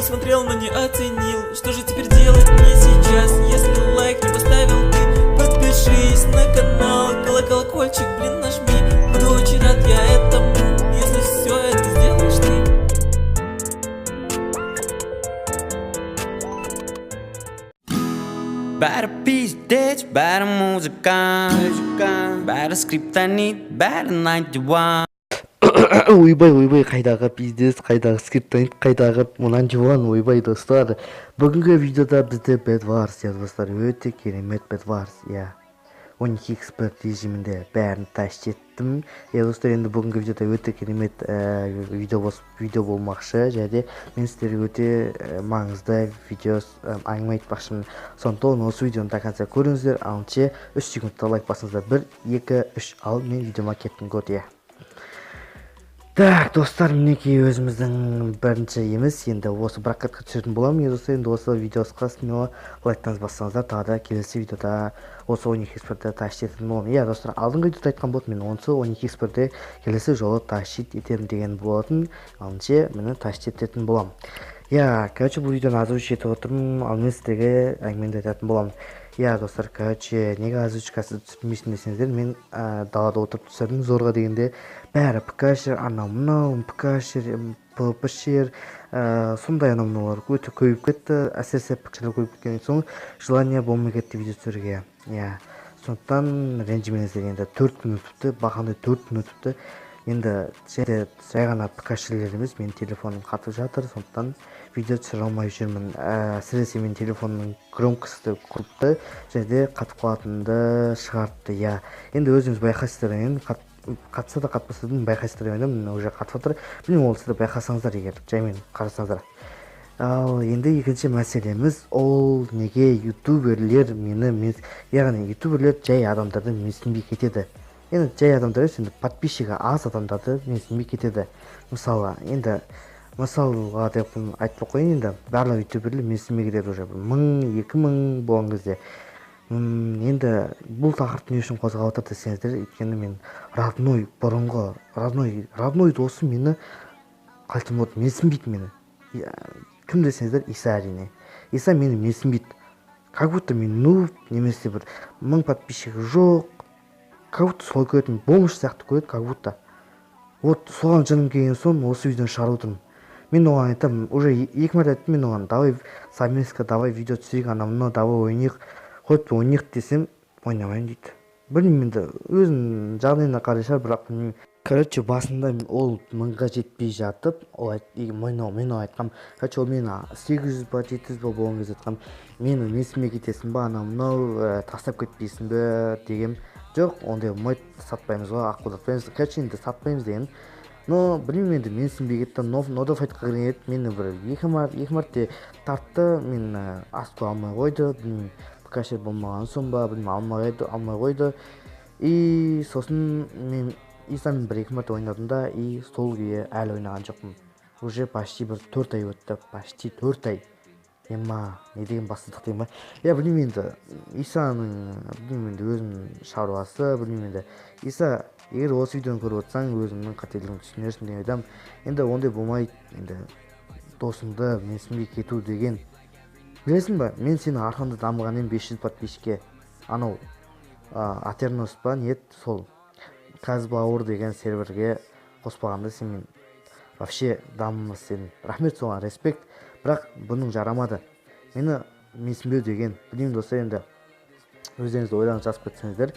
посмотрел, но не оценил. Что же теперь делать мне сейчас? Если лайк не поставил ты, подпишись на канал, колокольчик, блин, нажми. Буду очень рад я этому, если все это сделаешь ты. Бәрі пиздец, бәрі музыка, бәрі скриптонит, бәрі 91. ойбай қайдағы пиздец, қайдағы скриптонит, қайдағы мұнан жуан ойбай достар. Бүгінгі видеода бізде Bedwars достар, өте керемет Bedwars, 12 эксперт режимінде бәрін тащ еттім. Достар, енді бүгінгі видеода өте керемет видео болмақшы, және мен сіздерге өте маңызды видео әңгіме айтпақшымын. Сондықтан осы видеоны до конца көріңіздер, алынше 3 секундта лайк басыңыздар. 1, 2, 3, ал мен видеома кеттім көрді. Так, достар, мінекей өзіміздің бірінші емес, енді осы бракетқа түсіретін боламын. Достар, енді осы видеосы қасымын, лайктаңыз бассаңыздар, тағы да келесі видеода осы 12 экспертті тащ ететін боламын. Достар, алдыңғы видеода айтқан болатын, мен онысы 12 экспертті келесі жолы тащ етемін деген болатын, алынше мені тащ ететін боламын. Короче, бұл видеоны озвучить етіп отырмын, ал мен сіздерге әңгімені айтатын боламын. Достар, короче, неге озвучкасы түсірмейсің десеңіздер, мен далада отырып түсірдім, зорға дегенде бәрі ПК-шер, анау-мынау, ПК-шер, ПВП-шер, сондай анау-мынаулар өте көйіп кетті, әсіресе ПК-шерлер көйіп кеткен соң желание болмай кетті видео түсіруге. Сондықтан ренжімеңіздер, енді 4 минут өтті, бақандай 4 минут өтті. Енді жай ғана ПК-шерлер емес, менің телефоным қатып жатыр, сондықтан видео түсіре алмай жүрмін. Әсіресе мен телефонның громкосты құрыпты, жерде қатып қалатынды шығартты. Енді өзіңіз байқайсыздар, қатса да қатпаса да байқайсыздар, енді уже қатып жатыр. Білмеймін, ол сізді байқасаңыздар егер, жаймен қарасаңыздар. Ал енді екінші мәселеміз, ол неге ютуберлер яғни ютуберлер жай адамдарды менсінбей кетеді. Енді жай адамдар емес, енді подписчигі аз адамдарды менсінбей кетеді. Мысалға мысалға деп айтып қойын, енді барлық ютуберлер менсінбей кетеді уже 1000, 2000 болған кезде. Енді бұл тақырыпты не үшін қозғап отыр десеңіздер, өйткені мен родной досым мені қайтым болды, менсінбейді мені. Кім десеңіздер, Иса әрине. Иса мені менсінбейді. Как будто мен нуб, немесе бір 1000 подписчигі жоқ. Как будто солай көретін, бомж сияқты көреді, как будто. Вот соған жаным келген соң осы видеоны шығарып отырмын. Мен оған айтамын, уже 2 мәрте айттым мен оған, давай совместно, давай видео түсірейік, анау-мынау, давай ойнайық. Қойып ойнайық десем, ойнамайын дейді. Білмеймін, енді өзінің жағдайына қарай шығар, бірақ білмеймін. Короче, басында ол 1000-ға жетпей жатып, мен айтқам, короче, ол мені 800 ба 700 ба болған кезде айтқам, мені менсінбей кетесің ба, анау-мынау тастап кетпейсің бе деген. Жоқ, ондай болмайды, сатпаймыз ғой, ақылдатпаймыз. Короче, енді сатпаймыз деген. Но білмеймін, енді менсінбей кетті, нода файтқа кірген еді, мені бір 2 мәрте тартты, мен асқой алмай қойды, білмеймін, ПК-шер болмаған соң ба, білмеймін, алмай қойды. И сосын мен Исамен 1-2 мәрте ойнадым да, и сол күйі әлі ойнаған жоқпын. Уже почти бір 4 ай өтті, почти 4 ай. Не деген бассыздық деген ба? Білмеймін енді, Исаның, білмеймін енді өзінің шаруасы, білмеймін енді. Иса, егер осы видеоны көріп отырсаң, өзіңнің қателігін түсінерсің деген ойдам. Енді ондай болмайды, енді досыңды менсінбей кету деген. Білесің ба, мен сені арқаңда дамығаннан 500 подписчикке, анау Атернос па, нет, сол Казбауыр деген серверге қоспағанда сен мен вообще дамымыз сен. Рахмет соған, респект. Бірақ бұның жарамады. Мені менсінбеу деген. Білмеймін достар, енді өздеріңізді ойлаңыз, жазып кетсеңіздер,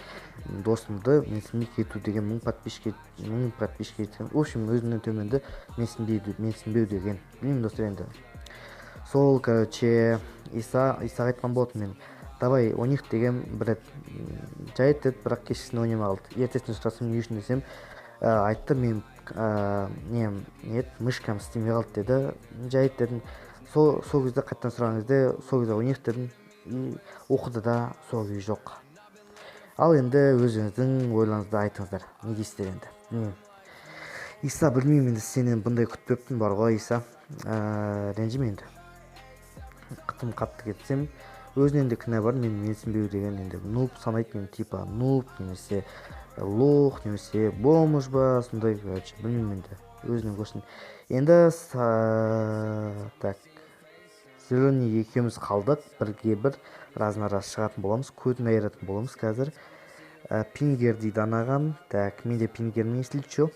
досымды менсінбей кету деген 1000 подписчикке жеткен. В общем, өзімнен төменді менсінбеу деген. Білмеймін достар, енді. Сол, короче, Иса айтқан болатын мен. Давай ойнайық деген бір жай айтты, бірақ кешкісін ойнамай қалды. Ертесіне сұрасам не үшін десем, айтты мен мышкам істемей қалды деді. Жай айтты дедім. Сол кезде қайттан сұраған кезде, сол кезде ойнайық дедім. Оқыды да, сол күй жоқ. Ал енді өзіңіздің ойларыңызды айтыңыздар. Не дейсіздер енді? Иса, білмеймін, енді сенен бұндай күтпеппін бар ғой, Иса. Ренжіме енді. Қытым қатты кетсем, өзінен де кінә бар, мен менсінбеу деген енді нуб санайды, мен типа нуб немесе лох немесе бомж ба, сондай, короче, білмеймін енді, өзінен көрсін. Енді так, Зеленый екеуміз қалдық, бірге бір разына-раз шығатын боламыз, көтін айыратын боламыз қазір. Пингер дейді анаған. Так, менде пингермен если чё.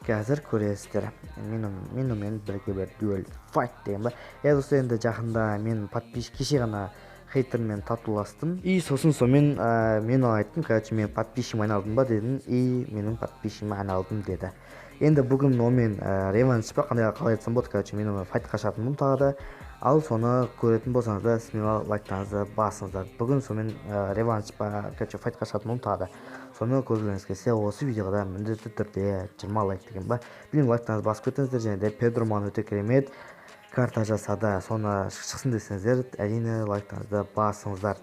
Қазір көресіздер. Мен онымен бірге бір дуэль файт деген ба. Достар, енді жақында мен кеше ғана хейтермен татуластым. И сосын мен айттым, короче, мен подписчигим айналдым ба дедім. И менің подписчигиме айналдым деді. Енді бүгін онымен реванш па, қалай айтсам болады, короче, мен онымен файтқа шатынмын тағы да. Ал соны көретін болсаңыздар, смело лайктарыңызды басыңыздар. Бүгін сонымен реванш па, короче, файтқа шатынмын тағы да. Соны көргілеріңіз келсе, осы видеоға да міндетті түрде 20 лайк деген ба. Білім лайктарыңызды басып өтіңіздер, және де Педроман өте керемет карта жасады. Соны шықсын десеңіздер, әрине лайктарыңызды басыңыздар.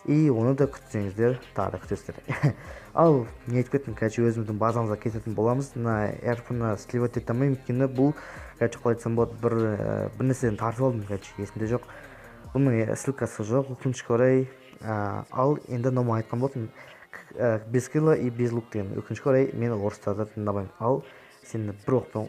И оны да күтсеңіздер, тағы да күтесіздер. Ал не айтып кеттім, короче, өзіміздің базамызға кететін боламыз. Мына әрпіні сливать ете алмаймын, өйткені бұл, короче, қалай айтсам болады, бір нәрседен тартып алдым, короче, есімде жоқ. Бұның ссылкасы жоқ, өкінішке орай. Ал енді нормал айтқан болатын, без килла и без лук деген. Өкінішке орай мен орыстарды тыңдамаймын. Ал сені бір оқпен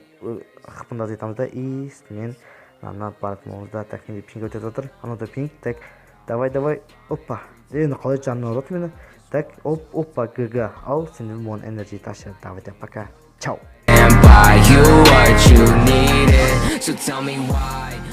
қыпында айтамыз да, и мен баратын болыңызда. Так, менде пинг өтеді отыр, анада пинг. Так, давай, опа. Енді қалай жанына ұрады мені. Так, опа, ГГ. Ал сендер мон энерджи ташы. Давай, пока. Чау. And buy you what you needed, so tell me why.